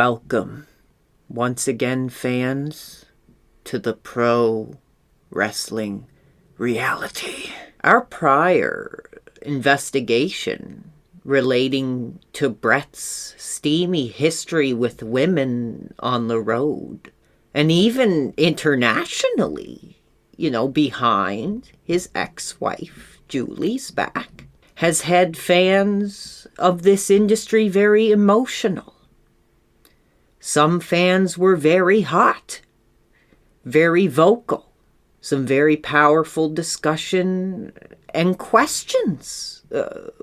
Welcome, once again, fans, to the Pro Wrestling Reality. Our prior investigation relating to Bret's steamy history with women on the road, and even internationally, behind his ex-wife, Julie's back, has had fans of this industry very emotional. Some fans were very hot, very vocal. Some very powerful discussion and questions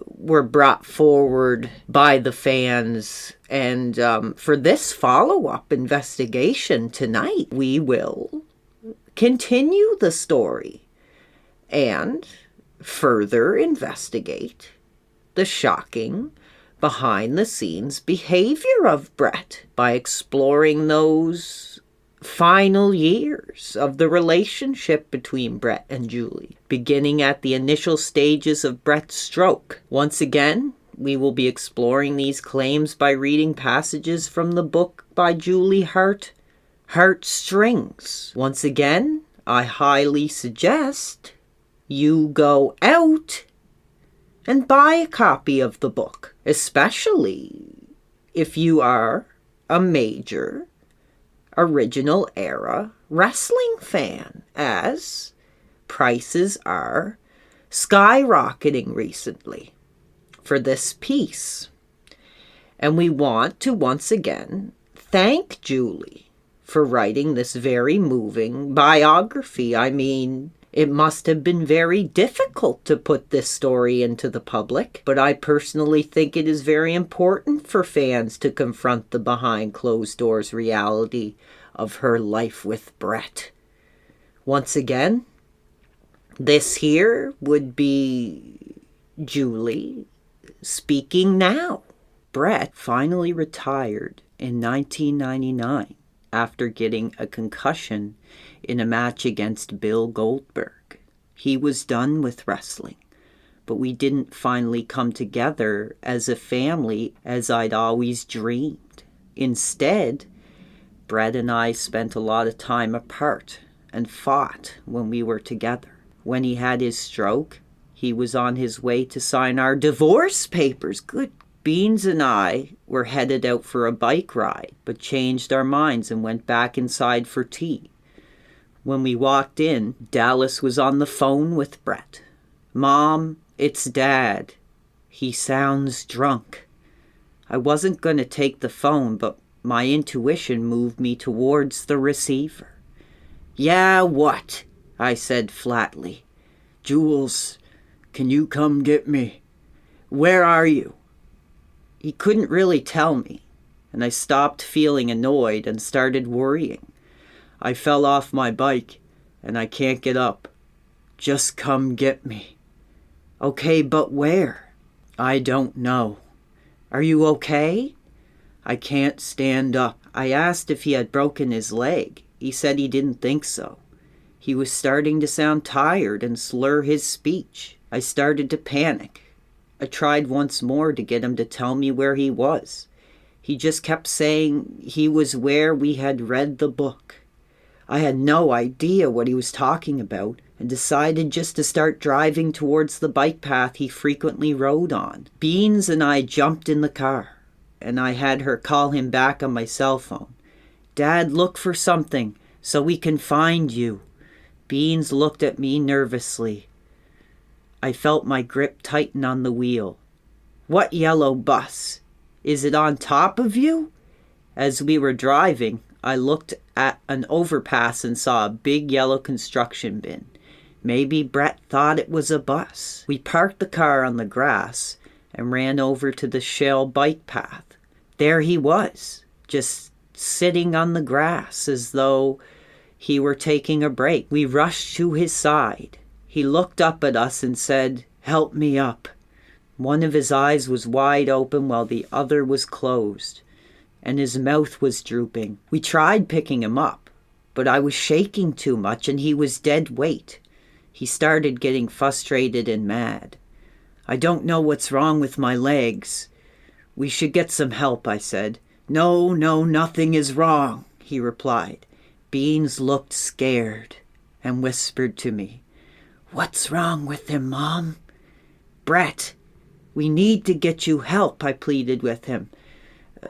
were brought forward by the fans. And for this follow-up investigation tonight, we will continue the story and further investigate the shocking behind-the-scenes behavior of Bret by exploring those final years of the relationship between Bret and Julie, beginning at the initial stages of Bret's stroke. Once again, we will be exploring these claims by reading passages from the book by Julie Hart, Heartstrings. Once again, I highly suggest you go out and buy a copy of the book, especially if you are a major original era wrestling fan, as prices are skyrocketing recently for this piece. And we want to once again thank Julie for writing this very moving biography. I mean, it must have been very difficult to put this story into the public, but I personally think it is very important for fans to confront the behind closed doors reality of her life with Bret. Once again, this here would be Julie speaking now. Bret finally retired in 1999 after getting a concussion in a match against Bill Goldberg. He was done with wrestling, but we didn't finally come together as a family as I'd always dreamed. Instead, Bret and I spent a lot of time apart and fought when we were together. When he had his stroke, he was on his way to sign our divorce papers. Good Beans and I were headed out for a bike ride, but changed our minds and went back inside for tea. When we walked in, Dallas was on the phone with Bret. "Mom, it's Dad. He sounds drunk." I wasn't going to take the phone, but my intuition moved me towards the receiver. "Yeah, what?" I said flatly. "Jules, can you come get me? Where are you?" He couldn't really tell me, and I stopped feeling annoyed and started worrying. "I fell off my bike, and I can't get up. Just come get me." "Okay, but where?" "I don't know." "Are you okay?" "I can't stand up." I asked if he had broken his leg. He said he didn't think so. He was starting to sound tired and slur his speech. I started to panic. I tried once more to get him to tell me where he was. He just kept saying he was where we had read the book. I had no idea what he was talking about and decided just to start driving towards the bike path he frequently rode on. Beans and I jumped in the car, and I had her call him back on my cell phone. "Dad, look for something so we can find you." Beans looked at me nervously. I felt my grip tighten on the wheel. "What yellow bus? Is it on top of you?" As we were driving, I looked at an overpass and saw a big yellow construction bin. Maybe Bret thought it was a bus. We parked the car on the grass and ran over to the shale bike path. There he was, just sitting on the grass as though he were taking a break. We rushed to his side. He looked up at us and said, "Help me up." One of his eyes was wide open while the other was closed, and his mouth was drooping. We tried picking him up, but I was shaking too much and he was dead weight. He started getting frustrated and mad. "I don't know what's wrong with my legs." "We should get some help," I said. No, no, nothing is wrong, he replied. Beans looked scared and whispered to me, What's wrong with him, Mom? Brett, we need to get you help, I pleaded with him.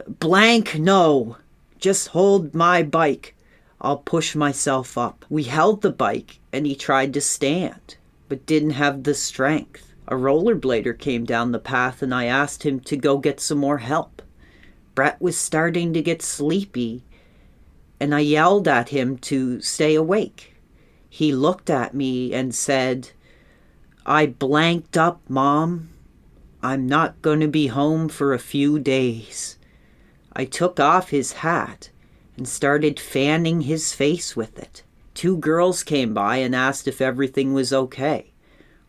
Blank, no. Just hold my bike. I'll push myself up. We held the bike, and he tried to stand, but didn't have the strength. A rollerblader came down the path, and I asked him to go get some more help. Brett was starting to get sleepy, and I yelled at him to stay awake. He looked at me and said, I blanked up, Mom. I'm not going to be home for a few days. I took off his hat and started fanning his face with it. 2 girls came by and asked if everything was okay.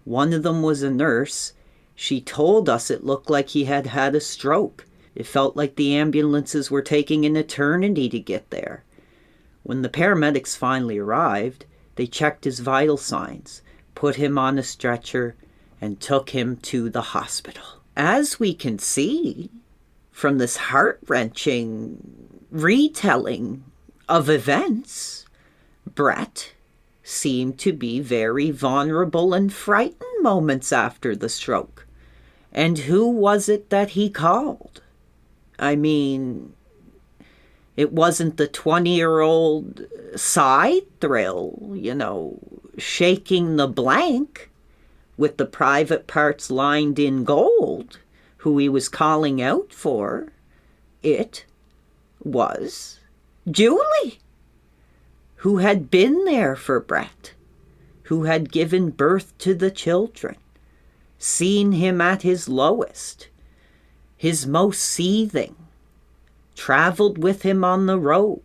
One of them was a nurse. She told us it looked like he had had a stroke. It felt like the ambulances were taking an eternity to get there. When the paramedics finally arrived, they checked his vital signs, put him on a stretcher, and took him to the hospital. As we can see from this heart-wrenching retelling of events, Brett seemed to be very vulnerable and frightened moments after the stroke. And who was it that he called? I mean, it wasn't the 20-year-old side thrill, shaking the blank with the private parts lined in gold, who he was calling out for. It was Julie, who had been there for Brett, who had given birth to the children, seen him at his lowest, his most seething, traveled with him on the road,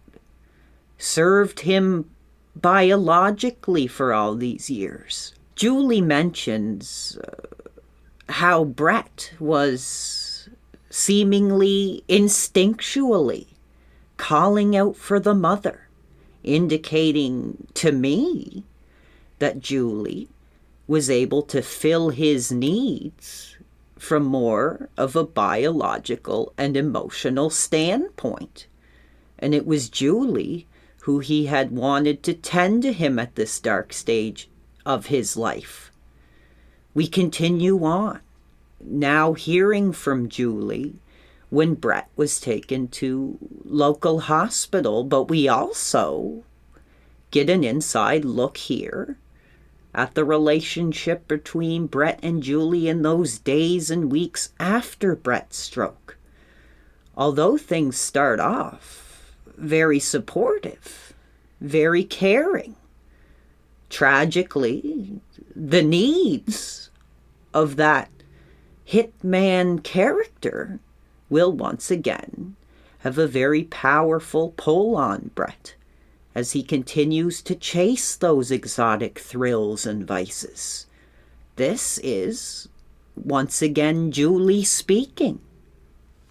served him biologically for all these years. Julie mentions how Brett was seemingly instinctually calling out for the mother, indicating to me that Julie was able to fill his needs from more of a biological and emotional standpoint. And it was Julie who he had wanted to tend to him at this dark stage of his life. We continue on, now hearing from Julie when Brett was taken to local hospital, but we also get an inside look here at the relationship between Brett and Julie in those days and weeks after Brett's stroke. Although things start off very supportive, very caring, tragically, the needs of that hitman character will once again have a very powerful pull on Brett as he continues to chase those exotic thrills and vices. This is, once again, Julie speaking.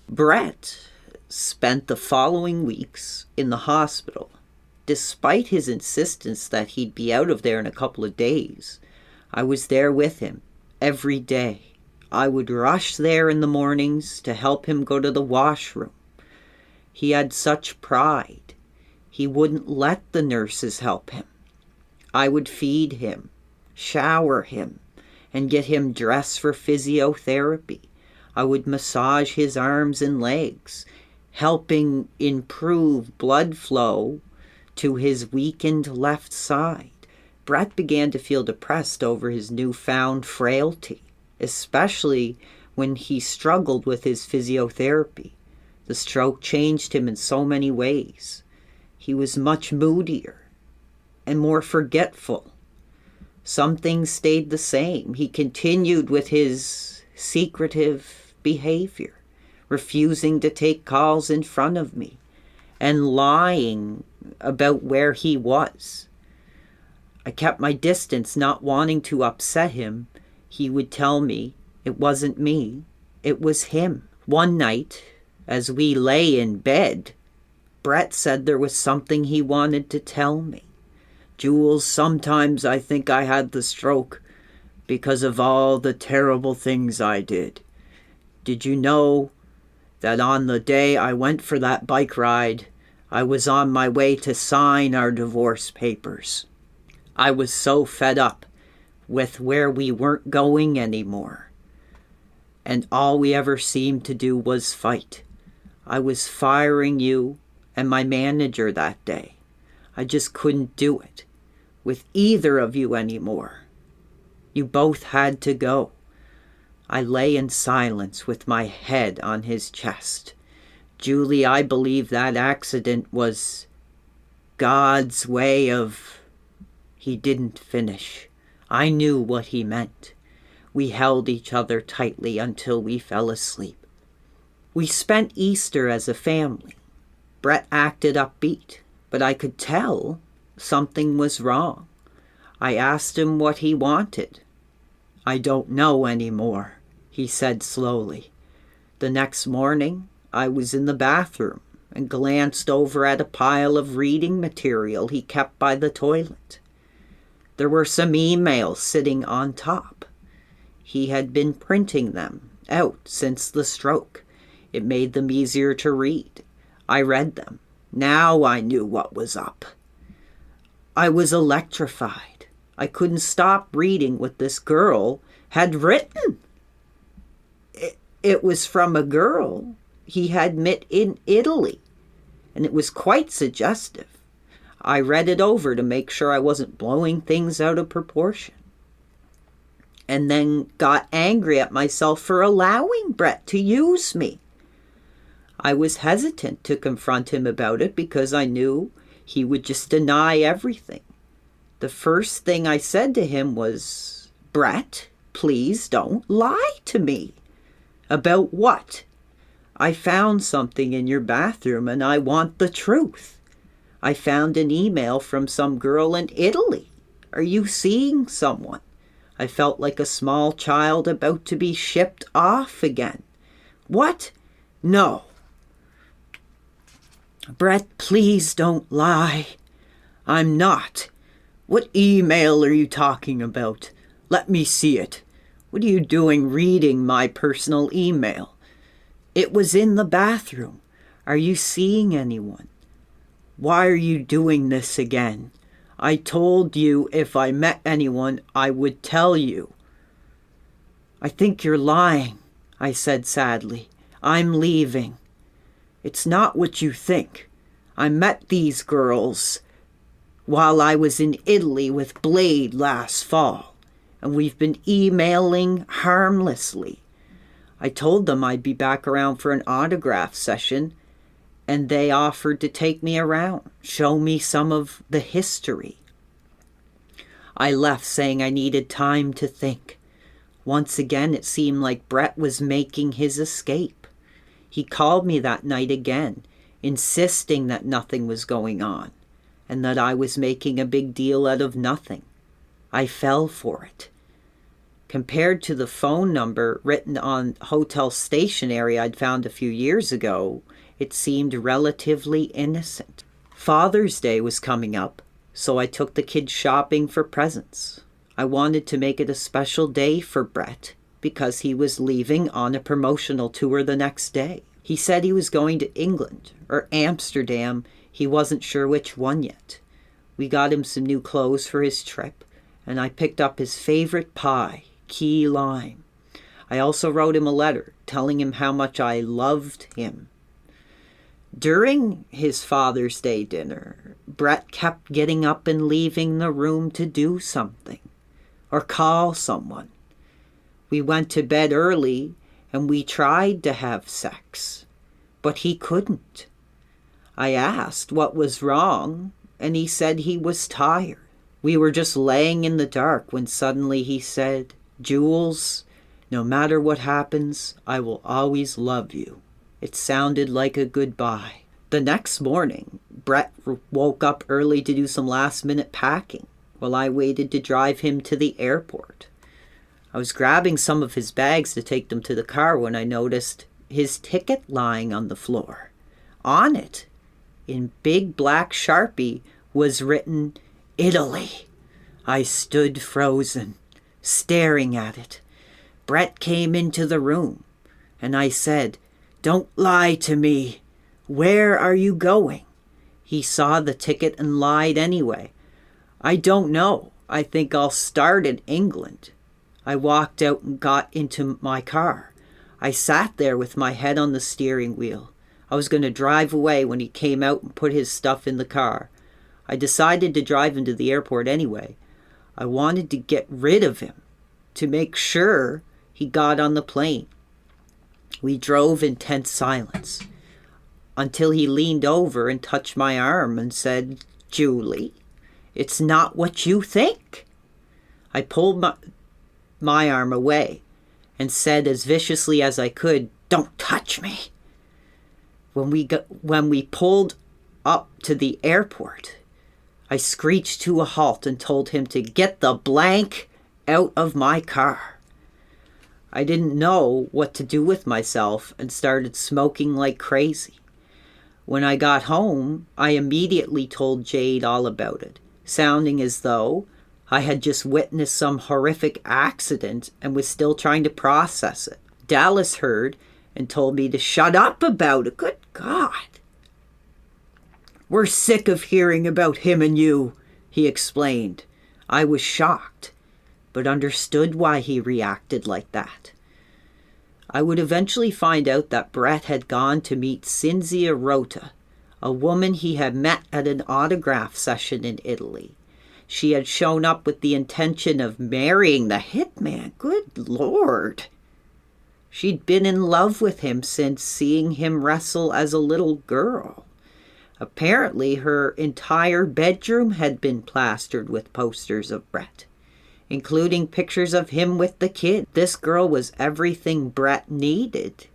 Brett spent the following weeks in the hospital. Despite his insistence that he'd be out of there in a couple of days, I was there with him every day. I would rush there in the mornings to help him go to the washroom. He had such pride. He wouldn't let the nurses help him. I would feed him, shower him, and get him dressed for physiotherapy. I would massage his arms and legs, helping improve blood flow to his weakened left side. Brett began to feel depressed over his newfound frailty, especially when he struggled with his physiotherapy. The stroke changed him in so many ways. He was much moodier and more forgetful. Some things stayed the same. He continued with his secretive behavior, refusing to take calls in front of me and lying about where he was. I kept my distance, not wanting to upset him. He would tell me it wasn't me, it was him. One night, as we lay in bed, Brett said there was something he wanted to tell me. Jules, sometimes I think I had the stroke because of all the terrible things I did. Did you know that on the day I went for that bike ride, I was on my way to sign our divorce papers. I was so fed up with where we weren't going anymore, and all we ever seemed to do was fight. I was firing you and my manager that day. I just couldn't do it with either of you anymore. You both had to go. I lay in silence with my head on his chest. Julie, I believe that accident was God's way of... He didn't finish. I knew what he meant. We held each other tightly until we fell asleep. We spent Easter as a family. Brett acted upbeat, but I could tell something was wrong. I asked him what he wanted. I don't know anymore, he said slowly. The next morning, I was in the bathroom and glanced over at a pile of reading material he kept by the toilet. There were some emails sitting on top. He had been printing them out since the stroke. It made them easier to read. I read them. Now I knew what was up. I was electrified. I couldn't stop reading what this girl had written. It was from a girl he had met in Italy, and it was quite suggestive. I read it over to make sure I wasn't blowing things out of proportion, and then got angry at myself for allowing Brett to use me. I was hesitant to confront him about it because I knew he would just deny everything. The first thing I said to him was, Brett, please don't lie to me. About what? I found something in your bathroom and I want the truth. I found an email from some girl in Italy. Are you seeing someone? I felt like a small child about to be shipped off again. What? No. Brett, please don't lie. I'm not. What email are you talking about? Let me see it. What are you doing reading my personal email? It was in the bathroom. Are you seeing anyone? Why are you doing this again? I told you if I met anyone, I would tell you. I think you're lying, I said sadly. I'm leaving. It's not what you think. I met these girls while I was in Italy with Blade last fall, and we've been emailing harmlessly. I told them I'd be back around for an autograph session, and they offered to take me around, show me some of the history. I left saying I needed time to think. Once again, it seemed like Brett was making his escape. He called me that night again, insisting that nothing was going on, and that I was making a big deal out of nothing. I fell for it. Compared to the phone number written on hotel stationery I'd found a few years ago, it seemed relatively innocent. Father's Day was coming up, so I took the kids shopping for presents. I wanted to make it a special day for Brett because he was leaving on a promotional tour the next day. He said he was going to England or Amsterdam. He wasn't sure which one yet. We got him some new clothes for his trip, and I picked up his favorite pie, key lime. I also wrote him a letter telling him how much I loved him. During his Father's Day dinner, Brett kept getting up and leaving the room to do something or call someone. We went to bed early and we tried to have sex, but he couldn't. I asked what was wrong, and he said he was tired. We were just laying in the dark when suddenly he said, Jules, no matter what happens, I will always love you. It sounded like a goodbye. The next morning, Brett woke up early to do some last-minute packing while I waited to drive him to the airport. I was grabbing some of his bags to take them to the car when I noticed his ticket lying on the floor. On it, in big black Sharpie, was written, Italy. I stood frozen, staring at it. Brett came into the room, and I said, Don't lie to me. Where are you going? He saw the ticket and lied anyway. I don't know. I think I'll start in England. I walked out and got into my car. I sat there with my head on the steering wheel. I was going to drive away when he came out and put his stuff in the car. I decided to drive him to the airport anyway. I wanted to get rid of him, to make sure he got on the plane. We drove in tense silence until he leaned over and touched my arm and said, Julie, it's not what you think. I pulled my arm away and said as viciously as I could, don't touch me. When we pulled up to the airport, I screeched to a halt and told him to get the blank out of my car. I didn't know what to do with myself and started smoking like crazy. When I got home, I immediately told Jade all about it, sounding as though I had just witnessed some horrific accident and was still trying to process it. Dallas heard and told me to shut up about it. Good God. We're sick of hearing about him and you, he explained. I was shocked, but understood why he reacted like that. I would eventually find out that Brett had gone to meet Cinzia Rota, a woman he had met at an autograph session in Italy. She had shown up with the intention of marrying the hitman. Good Lord. She'd been in love with him since seeing him wrestle as a little girl. Apparently, her entire bedroom had been plastered with posters of Brett, including pictures of him with the kid. This girl was everything Brett needed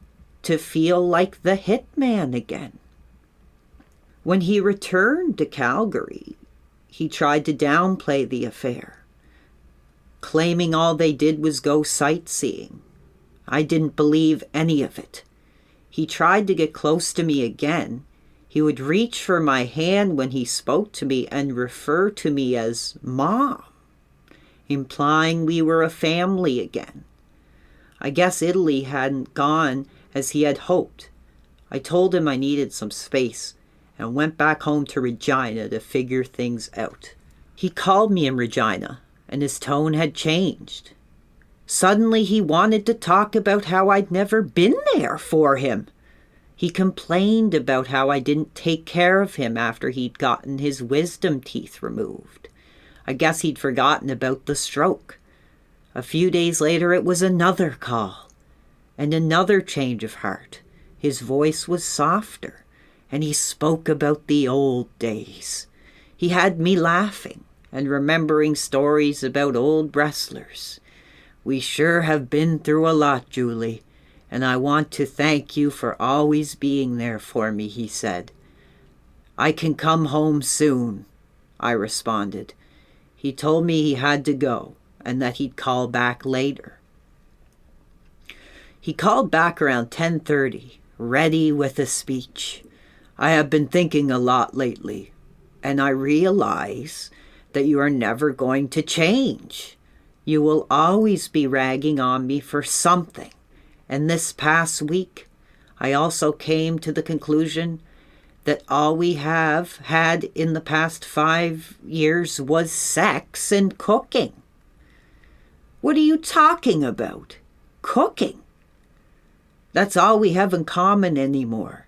to feel like the hitman again. When he returned to Calgary, he tried to downplay the affair, claiming all they did was go sightseeing. I didn't believe any of it. He tried to get close to me again. He would reach for my hand when he spoke to me and refer to me as Mom, implying we were a family again. I guess Italy hadn't gone as he had hoped. I told him I needed some space and went back home to Regina to figure things out. He called me in Regina, and his tone had changed. Suddenly he wanted to talk about how I'd never been there for him. He complained about how I didn't take care of him after he'd gotten his wisdom teeth removed. I guess he'd forgotten about the stroke. A few days later it was another call, and another change of heart. His voice was softer, and he spoke about the old days. He had me laughing and remembering stories about old wrestlers. We sure have been through a lot, Julie, and I want to thank you for always being there for me, he said. I can come home soon, I responded. He told me he had to go and that he'd call back later. He called back around 10:30, ready with a speech. I have been thinking a lot lately, and I realize that you are never going to change. You will always be ragging on me for something. And this past week, I also came to the conclusion that all we have had in the past 5 years was sex and cooking. What are you talking about? Cooking? That's all we have in common anymore.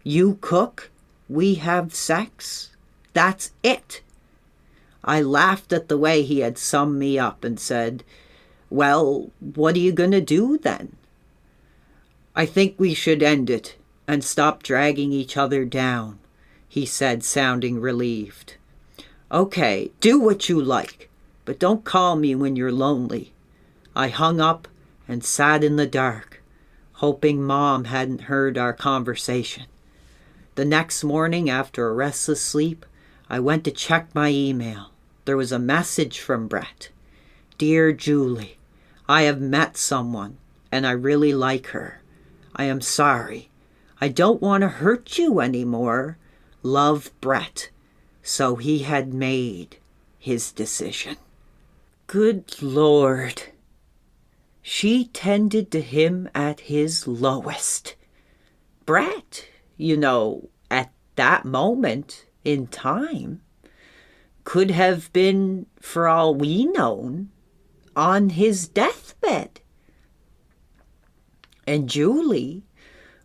You cook, we have sex. That's it. I laughed at the way he had summed me up and said, well, what are you going to do then? I think we should end it and stop dragging each other down, he said, sounding relieved. Okay, do what you like, but don't call me when you're lonely. I hung up and sat in the dark, hoping Mom hadn't heard our conversation. The next morning, after a restless sleep, I went to check my email. There was a message from Brett. Dear Julie, I have met someone, and I really like her. I am sorry. I don't want to hurt you anymore. Love, Brett. So he had made his decision. Good Lord. She tended to him at his lowest. Brett, at that moment in time, could have been, for all we know, on his deathbed. And Julie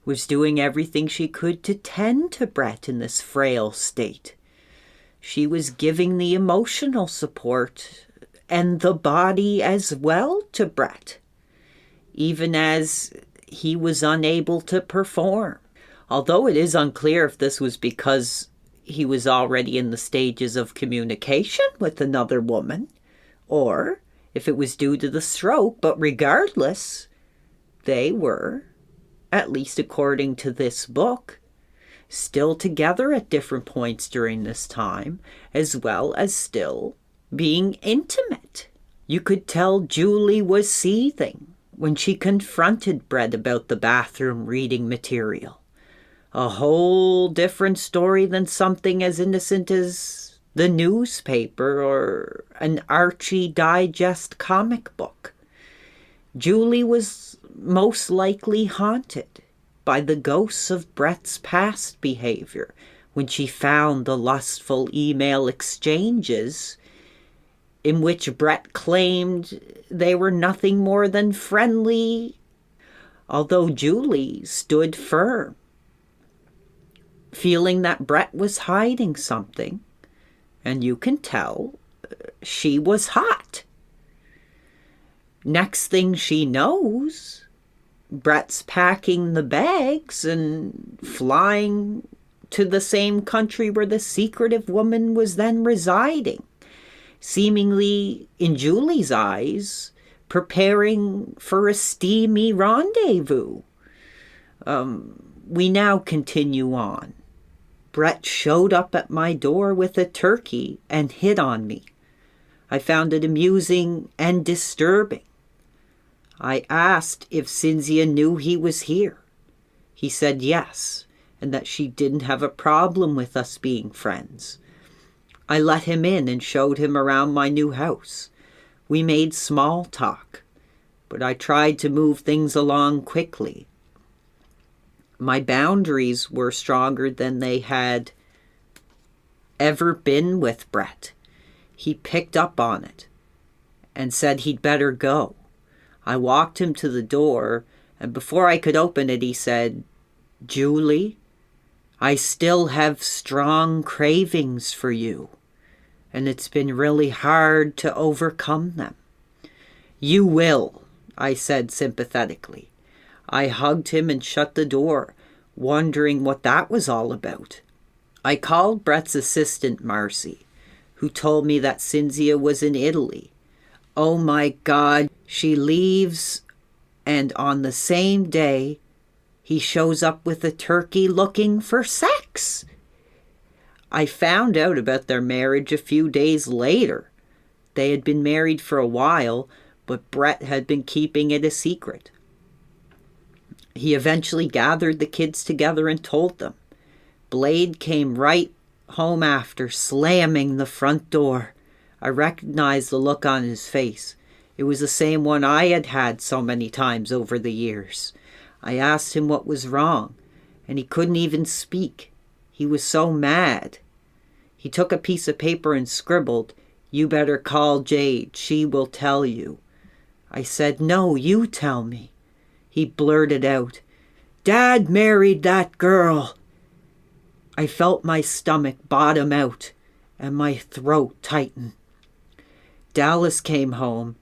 was doing everything she could to tend to Brett in this frail state. She was giving the emotional support and the body as well to Brett, even as he was unable to perform. Although it is unclear if this was because he was already in the stages of communication with another woman, or if it was due to the stroke, but regardless, they were, at least according to this book, still together at different points during this time, as well as still being intimate. You could tell Julie was seething when she confronted Brett about the bathroom reading material. A whole different story than something as innocent as the newspaper or an Archie Digest comic book. Julie was most likely haunted by the ghosts of Brett's past behavior when she found the lustful email exchanges in which Brett claimed they were nothing more than friendly, although Julie stood firm, feeling that Brett was hiding something, and you can tell she was hot. Next thing she knows, Brett's packing the bags and flying to the same country where the secretive woman was then residing, seemingly, in Julie's eyes, preparing for a steamy rendezvous. We now continue on. Brett showed up at my door with a turkey and hit on me. I found it amusing and disturbing. I asked if Cynthia knew he was here. He said yes, and that she didn't have a problem with us being friends. I let him in and showed him around my new house. We made small talk, but I tried to move things along quickly. My boundaries were stronger than they had ever been with Brett. He picked up on it and said he'd better go. I walked him to the door, and before I could open it, he said, "Julie, I still have strong cravings for you, and it's been really hard to overcome them." "You will," I said sympathetically. I hugged him and shut the door, wondering what that was all about. I called Brett's assistant, Marcy, who told me that Cynthia was in Italy. Oh my God, she leaves, and on the same day, he shows up with a turkey looking for sex. I found out about their marriage a few days later. They had been married for a while, but Brett had been keeping it a secret. He eventually gathered the kids together and told them. Blade came right home after, slamming the front door. I recognized the look on his face. It was the same one I had had so many times over the years. I asked him what was wrong, and he couldn't even speak. He was so mad. He took a piece of paper and scribbled, "You better call Jade. She will tell you." I said, "No, you tell me." He blurted out, "Dad married that girl." I felt my stomach bottom out and my throat tighten. Dallas came home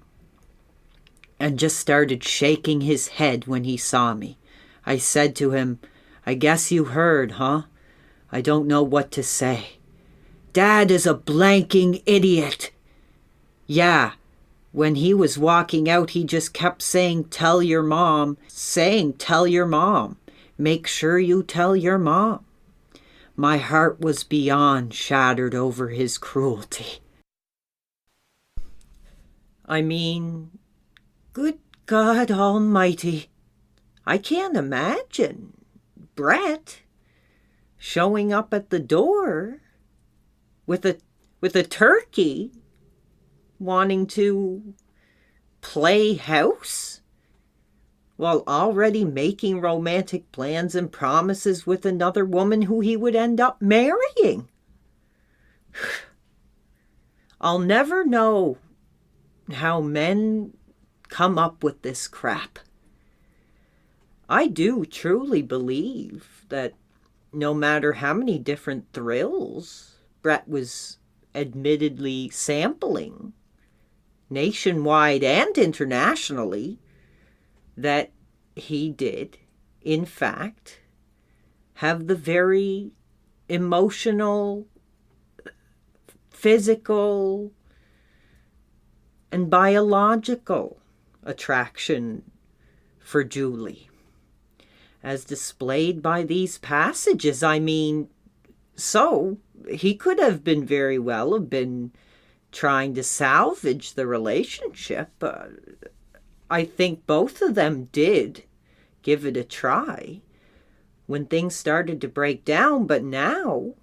and just started shaking his head when he saw me. I said to him, "I guess you heard, huh? I don't know what to say." "Dad is a blanking idiot." "Yeah, when he was walking out, he just kept saying, 'Tell your mom,' tell your mom. Make sure you tell your mom." My heart was beyond shattered over his cruelty. I mean, good God Almighty, I can't imagine Brett showing up at the door with a turkey wanting to play house while already making romantic plans and promises with another woman who he would end up marrying. I'll never know how men come up with this crap. I do truly believe that no matter how many different thrills Brett was admittedly sampling, nationwide and internationally, that he did, in fact, have the very emotional, physical, and biological attraction for Julie, as displayed by these passages. I mean, so he could have been very well have been trying to salvage the relationship. I think both of them did give it a try when things started to break down. But now,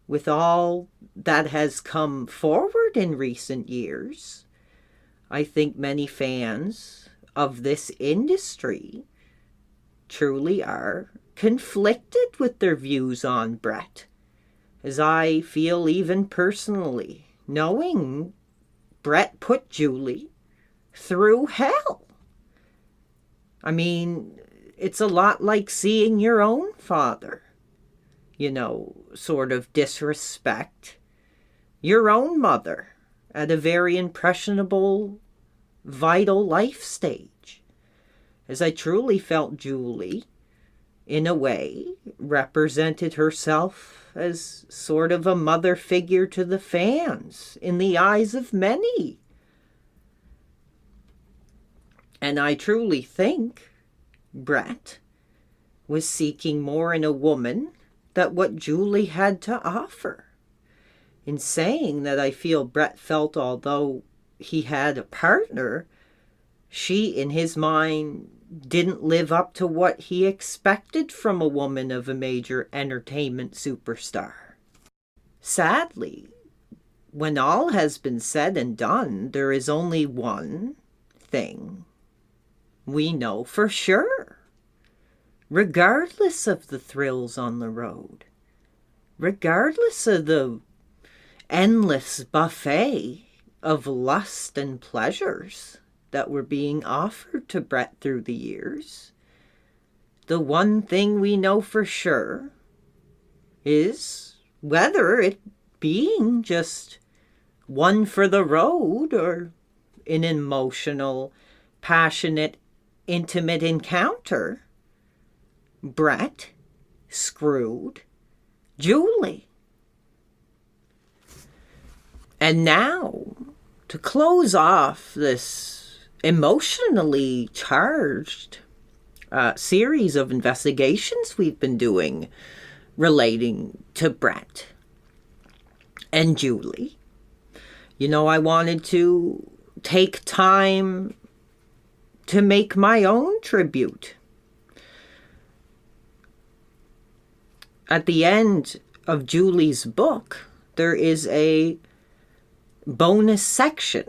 with all that has come forward in recent years, I think many fans of this industry truly are conflicted with their views on Brett, as I feel even personally, knowing Brett put Julie through hell. I mean, it's a lot like seeing your own father, sort of disrespect your own mother at a very impressionable, vital life stage. As I truly felt Julie, in a way, represented herself as sort of a mother figure to the fans in the eyes of many. And I truly think Brett was seeking more in a woman than what Julie had to offer. In saying that, I feel Brett felt although he had a partner, she, in his mind, didn't live up to what he expected from a woman of a major entertainment superstar. Sadly, when all has been said and done, there is only one thing we know for sure. Regardless of the thrills on the road, regardless of the endless buffet of lust and pleasures that were being offered to Brett through the years, the one thing we know for sure is whether it being just one for the road or an emotional, passionate, intimate encounter, Brett screwed Julie. And now, to close off this emotionally charged series of investigations we've been doing relating to Brett and Julie, I wanted to take time to make my own tribute. At the end of Julie's book, there is a bonus section,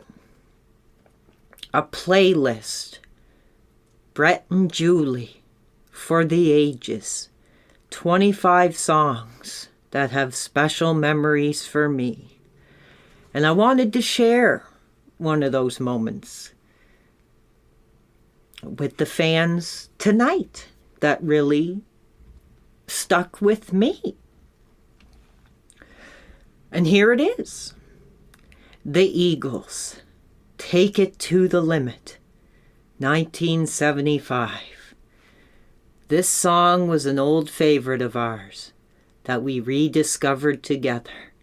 a playlist, Brett and Julie for the ages, 25 songs that have special memories for me. And I wanted to share one of those moments with the fans tonight that really stuck with me. And here it is. The Eagles, Take It to the Limit, 1975. This song was an old favorite of ours that we rediscovered together.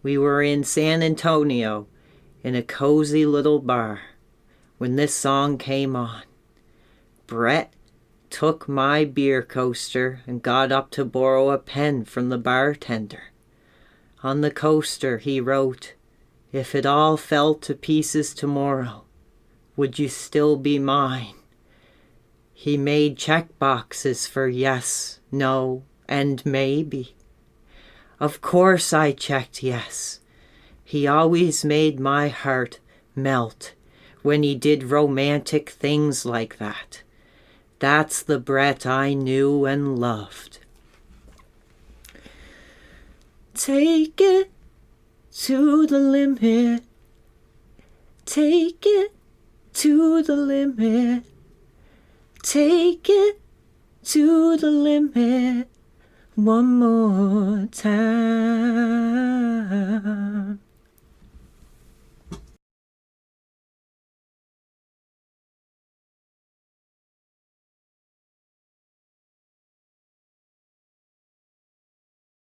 We were in San Antonio in a cozy little bar when this song came on. Brett took my beer coaster and got up to borrow a pen from the bartender. On the coaster he wrote, "If it all fell to pieces tomorrow, would you still be mine?" He made check boxes for yes, no, and maybe. Of course I checked yes. He always made my heart melt when he did romantic things like that. That's the Brett I knew and loved. Take it to the limit. Take it to the limit. Take it to the limit one more time.